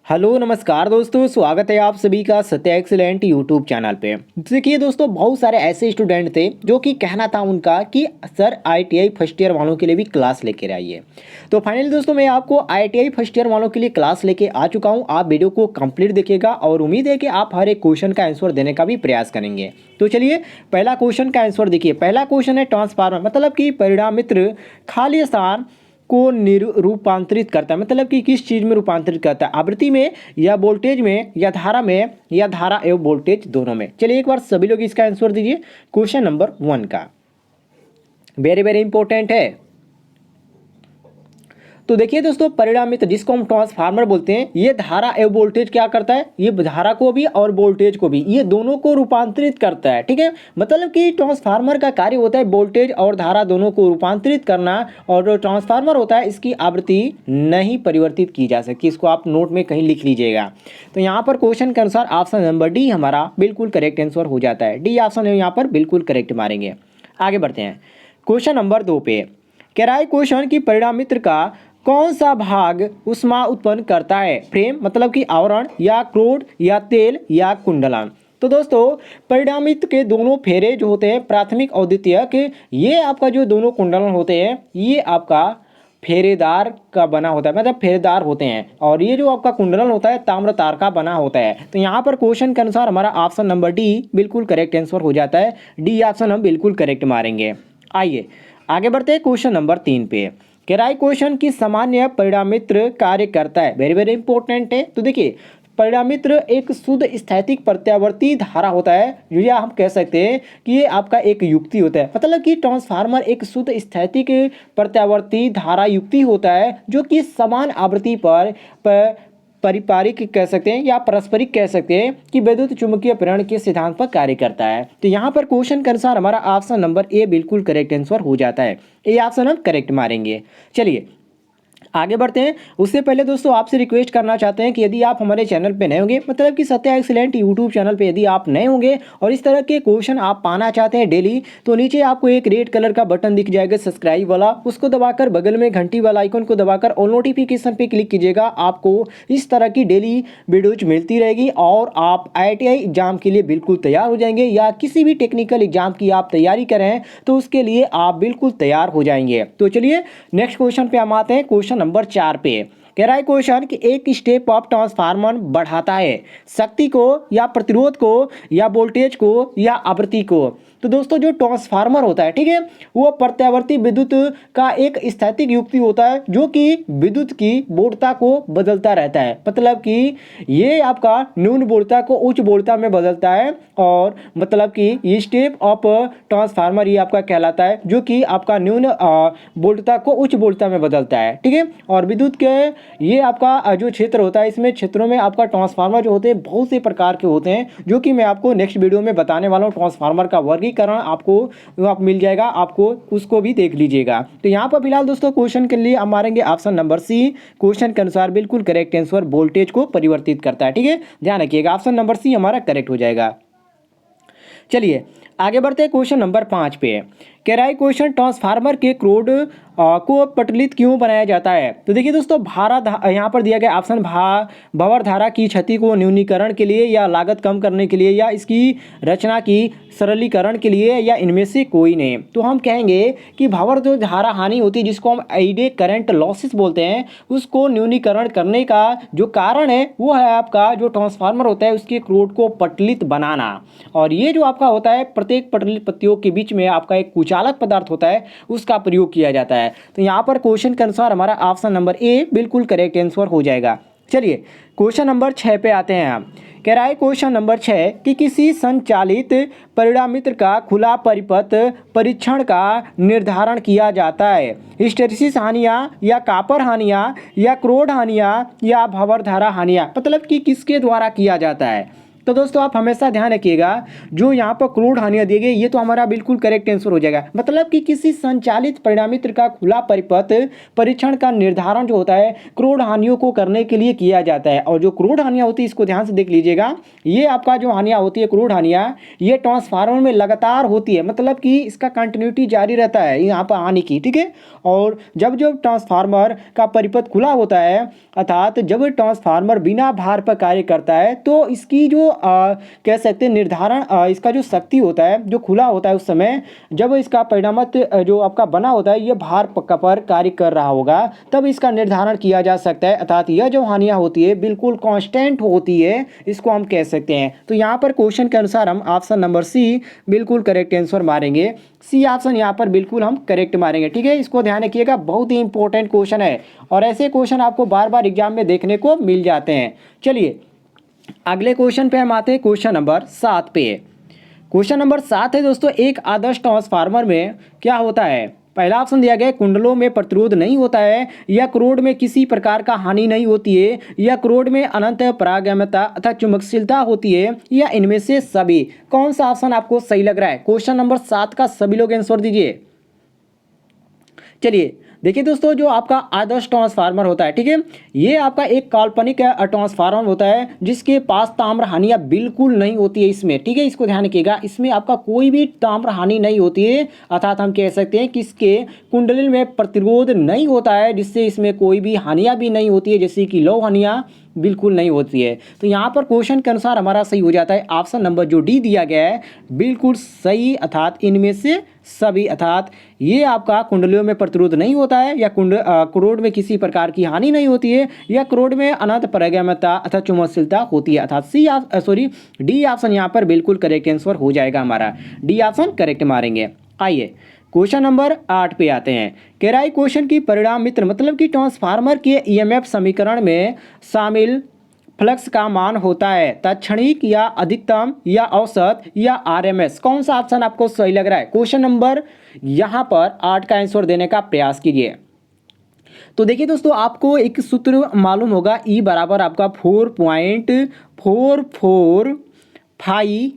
Hello नमस्कार दोस्तों, स्वागत है आप सभी का सत्य एक्सीलेंट यूट्यूब चैनल पे। देखिए दोस्तों, बहुत सारे ऐसे स्टूडेंट थे जो कि कहना था उनका कि सर आईटीआई फर्स्ट ईयर वालों के लिए भी क्लास लेकर आइए। तो फाइनली दोस्तों, मैं आपको आईटीआई फर्स्ट ईयर वालों के लिए क्लास लेके आ चुका हूं। आप वीडियो को कंप्लीट देखिएगा और उम्मीद है कि आप हर एक क्वेश्चन का आंसर देने का भी प्रयास करेंगे। तो चलिए पहला क्वेश्चन का आंसर देखिए। पहला क्वेश्चन है ट्रांसफार्मर मतलब कि परिणाम मित्र खाली स्थान को रूपांतरित करता है, मतलब कि किस चीज में रूपांतरित करता है, आवृत्ति में या वोल्टेज में या धारा में या धारा एवं वोल्टेज दोनों में। चलिए एक बार सभी लोग इसका आंसर दीजिए क्वेश्चन नंबर 1 का। वेरी वेरी इंपॉर्टेंट है। तो देखिए दोस्तों, परिणाम मित्र जिसको हम ट्रांसफार्मर बोलते हैं, ये धारा एवं वोल्टेज क्या करता है, ये धारा को भी और वोल्टेज को भी, ये दोनों को रूपांतरित करता है। ठीक है, मतलब कि ट्रांसफार्मर का कार्य होता है वोल्टेज और धारा दोनों को रूपांतरित करना। और जो ट्रांसफार्मर होता है इसकी आवृत्ति नहीं परिवर्तित की जा सकती। इसको आप नोट में कहीं लिख लीजिएगा। तो यहाँ पर क्वेश्चन के अनुसार ऑप्शन नंबर डी हमारा बिल्कुल करेक्ट आंसर हो जाता है। डी ऑप्शन यहाँ पर बिल्कुल करेक्ट मारेंगे। आगे बढ़ते हैं क्वेश्चन नंबर 2 पे। कह रहा है क्वेश्चन की परिणाम मित्र का कौन सा भाग ऊष्मा उत्पन्न करता है, फ्रेम मतलब कि आवरण या क्रोड या तेल या कुंडलन। तो दोस्तों, परिणामित के दोनों फेरे जो होते हैं प्राथमिक और द्वितीयक, ये आपका जो दोनों कुंडलन होते हैं ये आपका फेरेदार का बना होता है, मतलब फेरेदार होते हैं। और ये जो आपका कुंडलन होता है ताम्र तार का बना होता है। तो यहाँ पर क्वेश्चन के अनुसार हमारा ऑप्शन नंबर डी बिल्कुल करेक्ट आंसर हो जाता है। डी ऑप्शन हम बिल्कुल करेक्ट मारेंगे। आइए आगे बढ़ते हैं क्वेश्चन नंबर 3 पे। कह रहा है क्वेश्चन की सामान्य परिणामित्र कार्य करता है, वेरी वेरी इंपॉर्टेंट है। तो देखिए, परिणामित्र एक शुद्ध स्थैतिक प्रत्यावर्ती धारा होता है, या हम कह सकते हैं कि ये आपका एक युक्ति होता है। मतलब कि ट्रांसफार्मर एक शुद्ध स्थैतिक प्रत्यावर्ती धारा युक्ति होता है जो कि समान आवृत्ति पर परिपारिक कह सकते हैं या पारस्परिक कह सकते हैं कि विद्युत चुंबकीय प्रेरण के सिद्धांत पर कार्य करता है। तो यहाँ पर क्वेश्चन के अनुसार हमारा ऑप्शन नंबर ए बिल्कुल करेक्ट आंसर हो जाता है। ए ऑप्शन हम करेक्ट मारेंगे। चलिए आगे बढ़ते हैं। उससे पहले दोस्तों आपसे रिक्वेस्ट करना चाहते हैं कि यदि आप हमारे चैनल पे नए होंगे, मतलब कि सत्य एक्सीलेंट यूट्यूब चैनल पे यदि आप नए होंगे और इस तरह के क्वेश्चन आप पाना चाहते हैं डेली, तो नीचे आपको एक रेड कलर का बटन दिख जाएगा सब्सक्राइब वाला, उसको दबाकर बगल में घंटी वाला आइकन को दबाकर ऑल नोटिफिकेशन पे क्लिक कीजिएगा। आपको इस तरह की डेली वीडियोज मिलती रहेगी और आप IIT एग्जाम के लिए बिल्कुल तैयार हो जाएंगे, या किसी भी टेक्निकल एग्जाम की आप तैयारी करें तो उसके लिए आप बिल्कुल तैयार हो जाएंगे। तो चलिए नेक्स्ट क्वेश्चन पे हम आते हैं, क्वेश्चन नंबर 4 पे। कह रहा है क्वेश्चन कि एक स्टेप अप ट्रांसफार्मर बढ़ाता है शक्ति को या प्रतिरोध को या वोल्टेज को या आवृत्ति को। तो दोस्तों, जो ट्रांसफार्मर होता है, ठीक है, वो प्रत्यावर्ती विद्युत का एक स्थैतिक युक्ति होता है जो कि विद्युत की वोल्टता को बदलता रहता है। मतलब कि ये आपका न्यून वोल्टता को उच्च वोल्टता में बदलता है, और मतलब कि ये स्टेप अप ट्रांसफार्मर ये आपका कहलाता है जो कि आपका न्यून वोल्टता को उच्च वोल्टता में बदलता है। ठीक है, और विद्युत के ये आपका जो क्षेत्र होता है, इसमें क्षेत्रों में आपका ट्रांसफार्मर जो होते हैं बहुत से प्रकार के होते हैं, जो कि मैं आपको नेक्स्ट वीडियो में बताने वाला हूँ। ट्रांसफार्मर का वर्गीकरण आपको आप मिल जाएगा, आपको उसको भी देख लीजिएगा। तो यहाँ पर फिलहाल दोस्तों क्वेश्चन के लिए हम मारेंगे ऑप्शन नंबर सी। क्वेश्चन के अनुसार बिल्कुल करेक्ट आंसर वोल्टेज को परिवर्तित करता है। ठीक है, ध्यान रखिएगा, ऑप्शन नंबर सी हमारा करेक्ट हो जाएगा। चलिए आगे बढ़ते हैं क्वेश्चन नंबर 5 पे। कह रहा है क्वेश्चन ट्रांसफार्मर के क्रोड को पटलित क्यों बनाया जाता है। तो देखिए दोस्तों, यहाँ पर दिया गया ऑप्शन भंवर धारा की क्षति को न्यूनीकरण के लिए या लागत कम करने के लिए या इसकी रचना की सरलीकरण के लिए या इनमें से कोई नहीं। तो हम कहेंगे कि भंवर जो धारा हानि होती है जिसको हम आइडे करंट लॉसेस बोलते हैं, उसको न्यूनीकरण करने का जो कारण है वो है आपका जो ट्रांसफार्मर होता है उसके क्रोड को पटलित बनाना। और ये जो आपका होता है प्रत्येक पटलित पत्तियों के बीच में आपका एक कुचालक पदार्थ होता है, उसका प्रयोग किया जाता है। तो यहाँ पर क्वेश्चन के अनुसार हमारा ऑप्शन नंबर ए बिल्कुल करेक्ट आंसर हो जाएगा। चलिए क्वेश्चन नंबर 6 पे आते हैं हम। कह रहा है क्वेश्चन नंबर 6 कि किसी संचालित परिणामित्र का खुला परिपथ परीक्षण का निर्धारण किया जाता है, हिस्टैरिसीस हानियाँ या कॉपर हानियाँ या क्रोड हानियाँ या भंवर धारा हानियाँ, मतलब कि किसके द्वारा किया जाता है। तो दोस्तों आप हमेशा ध्यान रखिएगा, जो यहाँ पर क्रूड हानियाँ दी गई ये तो हमारा बिल्कुल करेक्ट आंसर हो जाएगा। मतलब कि किसी संचालित परिणामित्र का खुला परिपथ परीक्षण का निर्धारण जो होता है क्रूड हानियों को करने के लिए किया जाता है। और जो क्रूड हानियाँ होती है इसको ध्यान से देख लीजिएगा, ये आपका जो हानियाँ होती है क्रूड हानियाँ, ये ट्रांसफार्मर में लगातार होती है, मतलब कि इसका कंटिन्यूटी जारी रहता है यहाँ पर हानि की, ठीक है। और जब जब ट्रांसफार्मर का परिपथ खुला होता है, अर्थात जब ट्रांसफार्मर बिना भार पर कार्य करता है, तो इसकी जो कह सकते हैं निर्धारण, इसका जो शक्ति होता है जो खुला होता है उस समय जब इसका परिणामत जो आपका बना होता है ये भार पर कार्य कर रहा होगा, तब इसका निर्धारण किया जा सकता है। अर्थात यह जो हानियाँ होती है बिल्कुल कांस्टेंट होती है, इसको हम कह सकते हैं। तो यहाँ पर क्वेश्चन के अनुसार हम ऑप्शन नंबर सी बिल्कुल करेक्ट आंसर मारेंगे। सी ऑप्शन यहाँ पर बिल्कुल हम करेक्ट मारेंगे, ठीक है। इसको ध्यान रखिएगा, बहुत ही इंपॉर्टेंट क्वेश्चन है और ऐसे क्वेश्चन आपको बार बार एग्जाम में देखने को मिल जाते हैं। चलिए अगले क्वेश्चन पे हम आते हैं, क्वेश्चन नंबर 7 पे। क्वेश्चन नंबर 7 है दोस्तों, एक आदर्श ट्रांसफार्मर में क्या होता है। पहला ऑप्शन दिया गया है कुंडलों में प्रतिरोध नहीं होता है, या क्रोड में किसी प्रकार का हानि नहीं होती है, या क्रोड में अनंत पारगम्यता अथवा चुंबकशीलता होती है, या इनमें से सभी। कौन सा ऑप्शन आपको सही लग रहा है। क्वेश्चन नंबर 7 का सभी लोग आंसर दीजिए। चलिए देखिए दोस्तों, जो आपका आदर्श ट्रांसफार्मर होता है, ठीक है, ये आपका एक काल्पनिक ट्रांसफार्मर होता है जिसके पास ताम्र हानियाँ बिल्कुल नहीं होती है इसमें, ठीक है। इसको ध्यान रखिएगा, इसमें आपका कोई भी ताम्र हानि नहीं होती है, अर्थात हम कह सकते हैं कि इसके कुंडली में प्रतिरोध नहीं होता है, जिससे इसमें कोई भी हानियाँ भी नहीं होती है, जैसे कि लौह हानियाँ बिल्कुल नहीं होती है। तो यहाँ पर क्वेश्चन के अनुसार हमारा सही हो जाता है ऑप्शन नंबर जो डी दिया गया है बिल्कुल सही, अर्थात इनमें से सभी। अर्थात ये आपका कुंडलियों में प्रतिरोध नहीं होता है, या क्रोड में किसी प्रकार की हानि नहीं होती है, या क्रोड में अनंत पारगम्यता अथवा चुंबकशीलता होती है। अर्थात डी ऑप्शन यहाँ पर बिल्कुल करेक्ट आंसर हो जाएगा हमारा, डी ऑप्शन करेक्ट मारेंगे। आइए क्वेश्चन नंबर 8 पे आते हैं। कह रहा है क्वेश्चन की परिणाम मित्र, मतलब कि ट्रांसफार्मर के ईएमएफ समीकरण में शामिल फ्लक्स का मान होता है तत्क्षणिक या अधिकतम या औसत या आरएमएस। कौन सा ऑप्शन आपको सही लग रहा है। क्वेश्चन नंबर यहाँ पर 8 का आंसर देने का प्रयास कीजिए। तो देखिए दोस्तों, आपको एक सूत्र मालूम होगा, ई बराबर आपका 4.445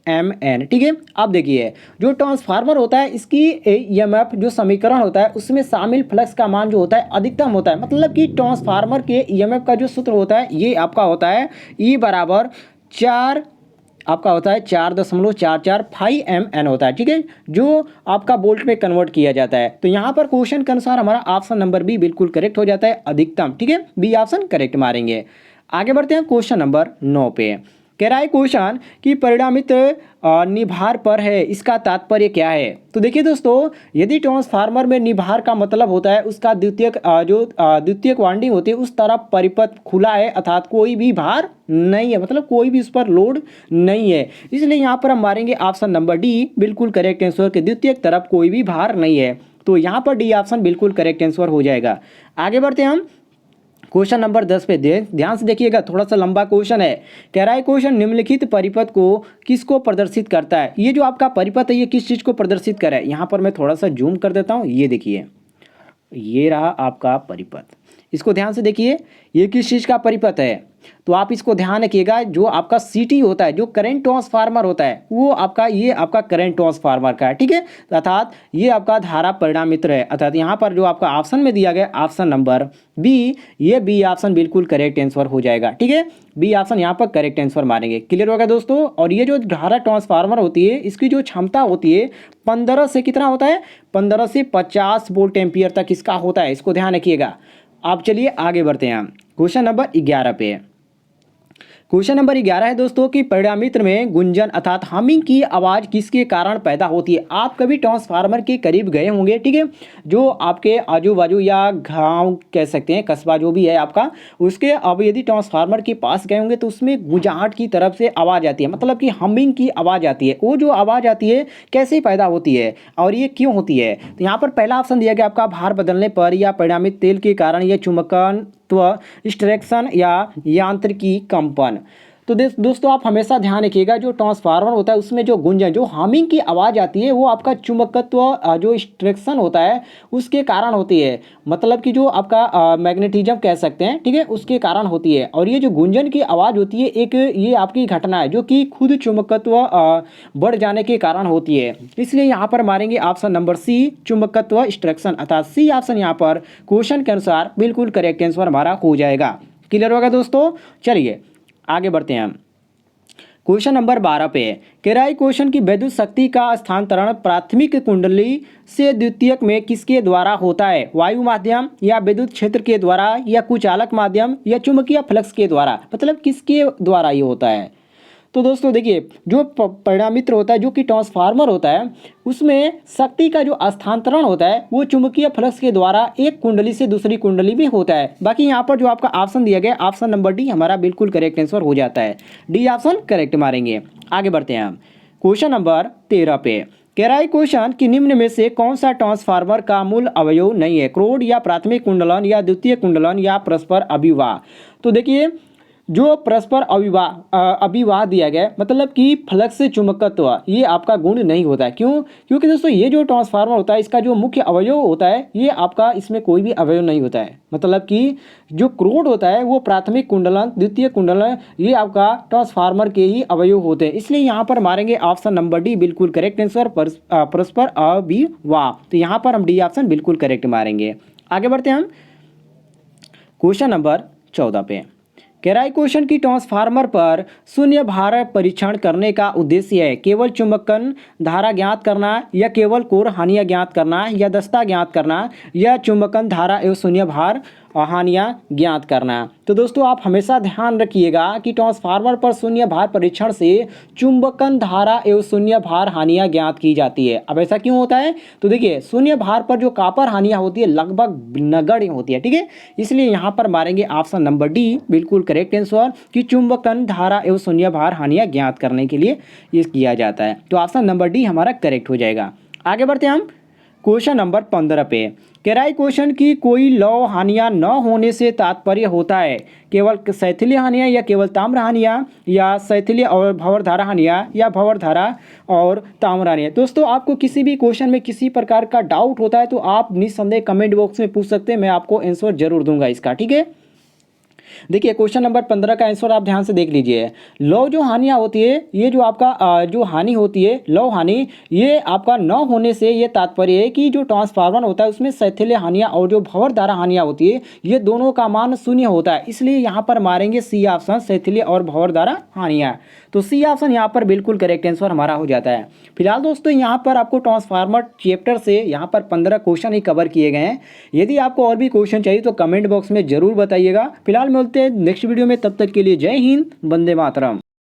mn, ठीक है। अब देखिए जो ट्रांसफार्मर होता है इसकी ईएमएफ जो समीकरण होता है उसमें शामिल फ्लक्स का मान जो होता है अधिकतम होता है, मतलब कि ट्रांसफार्मर के ईएमएफ का जो सूत्र होता है ये आपका होता है ई बराबर 4 आपका होता है 4.445 mn होता है, ठीक है, जो आपका वोल्ट में कन्वर्ट किया जाता है। तो यहाँ पर क्वेश्चन के अनुसार हमारा ऑप्शन नंबर बी बिल्कुल करेक्ट हो जाता है, अधिकतम, ठीक है, बी ऑप्शन करेक्ट मारेंगे। आगे बढ़ते हैं क्वेश्चन नंबर 9 पे। कह रहा है क्वेश्चन कि परिणामित निभार पर है, इसका तात्पर्य क्या है। तो देखिए दोस्तों, यदि ट्रांसफार्मर में निभार का मतलब होता है उसका द्वितीयक वाइंडिंग होती है उस तरफ परिपथ खुला है, अर्थात कोई भी भार नहीं है, मतलब कोई भी उस पर लोड नहीं है, इसलिए यहाँ पर हम मारेंगे ऑप्शन नंबर डी बिल्कुल करेक्ट आंसर के द्वितीयक तरफ कोई भी भार नहीं है। तो यहाँ पर डी ऑप्शन बिल्कुल करेक्ट आंसर हो जाएगा। आगे बढ़ते हैं हम क्वेश्चन नंबर 10 पे ध्यान से देखिएगा, थोड़ा सा लंबा क्वेश्चन है। कह रहा है क्वेश्चन निम्नलिखित परिपथ को किसको प्रदर्शित करता है। ये जो आपका परिपथ है ये किस चीज़ को प्रदर्शित कर रहा है। यहाँ पर मैं थोड़ा सा जूम कर देता हूँ, ये देखिए ये रहा आपका परिपथ, इसको ध्यान से देखिए, ये किस चीज़ का परिपथ है। तो आप इसको ध्यान रखिएगा, जो आपका सीटी होता है जो करंट ट्रांसफार्मर होता है वो आपका ये आपका करंट ट्रांसफार्मर का है, ठीक है, अर्थात ये आपका धारा परिणाम मित्र है। अर्थात यहाँ पर जो आपका ऑप्शन में दिया गया ऑप्शन नंबर बी, ये बी ऑप्शन बिल्कुल करेक्ट आंसर हो जाएगा, ठीक है, बी ऑप्शन यहाँ पर करेक्ट आंसर मारेंगे। क्लियर होगा दोस्तों। और ये जो धारा ट्रांसफार्मर होती है इसकी जो क्षमता होती है 15 से कितना होता है, 15 से 50 वोल्ट एम्पियर तक इसका होता है, इसको ध्यान रखिएगा। आप चलिए आगे बढ़ते हैं क्वेश्चन नंबर 11 पे। क्वेश्चन नंबर 11 है दोस्तों कि परिणामित्र में गुंजन अर्थात हमिंग की आवाज़ किसके कारण पैदा होती है। आप कभी ट्रांसफार्मर के करीब गए होंगे, ठीक है, जो आपके आजू बाजू या गांव कह सकते हैं, कस्बा जो भी है आपका, उसके अब यदि ट्रांसफार्मर के पास गए होंगे तो उसमें गुंजाहट की तरफ से आवाज़ आती है, मतलब कि हमिंग की आवाज़ आती है। वो जो आवाज़ आती है कैसे पैदा होती है और ये क्यों होती है। तो यहाँ पर पहला ऑप्शन दिया गया आपका भार बदलने पर, या परिणामित तेल के कारण, या चुंबकन स्ट्रैक्शन या यांत्रिकी कंपन। तो दोस्तों आप हमेशा ध्यान रखिएगा, जो ट्रांसफार्मर होता है उसमें जो गुंजन, जो हमिंग की आवाज़ आती है वो आपका चुंबकत्व जो स्ट्रक्शन होता है उसके कारण होती है। मतलब कि जो आपका मैग्नेटिज्म कह सकते हैं, ठीक है, उसके कारण होती है। और ये जो गुंजन की आवाज़ होती है एक ये आपकी घटना है जो कि खुद चुंबकत्व बढ़ जाने के कारण होती है। इसलिए यहाँ पर मारेंगे ऑप्शन नंबर सी, चुंबकत्व स्ट्रक्शन, अर्थात सी ऑप्शन यहाँ पर क्वेश्चन के अनुसार बिल्कुल करेक्ट आंसर हमारा हो जाएगा। क्लियर होगा दोस्तों। चलिए आगे बढ़ते हैं हम क्वेश्चन नंबर 12 पे। केराई क्वेश्चन की विद्युत शक्ति का स्थानांतरण प्राथमिक कुंडली से द्वितीयक में किसके द्वारा होता है? वायु माध्यम या विद्युत क्षेत्र के द्वारा या कुचालक माध्यम या चुंबकीय फ्लक्स के द्वारा, मतलब किसके द्वारा ये होता है? तो दोस्तों देखिए, जो परिणामित्र होता है जो कि ट्रांसफार्मर होता है उसमें शक्ति का जो स्थानांतरण होता है वो चुंबकीय फ्लक्स के द्वारा एक कुंडली से दूसरी कुंडली में होता है। बाकी यहाँ पर जो आपका ऑप्शन दिया गया ऑप्शन नंबर डी हमारा बिल्कुल करेक्ट आंसर हो जाता है। डी ऑप्शन करेक्ट मारेंगे। आगे बढ़ते हैं हम क्वेश्चन नंबर 13 पे। केराई क्वेश्चन कि निम्न में से कौन सा ट्रांसफार्मर का मूल अवयव नहीं है? क्रोड या प्राथमिक कुंडलन या द्वितीय कुंडलन या परस्पर अभिवाह। तो देखिए, जो परस्पर अभिवाह दिया गया मतलब कि फ्लक्स से चुंबकत्व ये आपका गुण नहीं होता है। क्यों? क्योंकि दोस्तों ये जो ट्रांसफार्मर होता है इसका जो मुख्य अवयव होता है ये आपका इसमें कोई भी अवयव नहीं होता है। मतलब कि जो क्रोड होता है वो प्राथमिक कुंडलन द्वितीय कुंडलन ये आपका ट्रांसफार्मर के ही अवयव होते हैं। इसलिए यहाँ पर मारेंगे ऑप्शन नंबर डी बिल्कुल करेक्ट आंसर, परस्पर अभिवाह। तो यहाँ पर हम डी ऑप्शन बिल्कुल करेक्ट मारेंगे। आगे बढ़ते हैं हम क्वेश्चन नंबर 14 पे। केराई क्वेश्चन की ट्रांसफार्मर पर शून्य भार परीक्षण करने का उद्देश्य है? केवल चुंबकन धारा ज्ञात करना या केवल कोर हानियाँ ज्ञात करना या दस्ता ज्ञात करना या चुंबकन धारा एवं शून्य भार हानियाँ ज्ञात करना। तो दोस्तों आप हमेशा ध्यान रखिएगा कि ट्रांसफार्मर पर शून्य भार परीक्षण से चुंबकन धारा एवं शून्य भार हानियाँ ज्ञात की जाती है। अब ऐसा क्यों होता है? तो देखिए, शून्य भार पर जो कॉपर हानियाँ होती है लगभग नगण्य होती है, ठीक है। इसलिए यहाँ पर मारेंगे ऑप्शन नंबर डी बिल्कुल करेक्ट आंसर कि चुंबकन धारा एवं शून्य भार हानियाँ ज्ञात करने के लिए ये किया जाता है। तो ऑप्शन नंबर डी हमारा करेक्ट हो जाएगा। आगे बढ़ते हैं हम क्वेश्चन नंबर 15 पे। केराई क्वेश्चन की कोई लौह हानियाँ न होने से तात्पर्य होता है? केवल शैथिल्य हानियाँ या केवल ताम्र हानियाँ या शैथिल्य और भंवरधारा हानियाँ या भंवरधारा और ताम्र हानियाँ। दोस्तों आपको किसी भी क्वेश्चन में किसी प्रकार का डाउट होता है तो आप निस्संदेह कमेंट बॉक्स में पूछ सकते हैं, मैं आपको आंसर जरूर दूंगा इसका, ठीक है। देखिए क्वेश्चन नंबर 15 का आंसर आप ध्यान से देख लीजिए। लौ जो हानियाँ होती है ये जो आपका जो हानि होती है लौ हानि ये आपका न होने से ये तात्पर्य है कि जो ट्रांसफार्मर होता है उसमें शैथिल्य हानियाँ और जो भंवरधारा हानियाँ होती है ये दोनों का मान शून्य होता है। इसलिए यहाँ पर मारेंगे सी ऑप्शन शैथिल्य और भंवरधारा हानियाँ। तो सी ऑप्शन यहाँ पर बिल्कुल करेक्ट आंसर हमारा हो जाता है। फिलहाल दोस्तों यहाँ पर आपको ट्रांसफार्मर चैप्टर से यहाँ पर 15 क्वेश्चन ही कवर किए गए हैं। यदि आपको और भी क्वेश्चन चाहिए तो कमेंट बॉक्स में जरूर बताइएगा। फिलहाल मिलते हैं नेक्स्ट वीडियो में, तब तक के लिए जय हिंद, वंदे मातरम।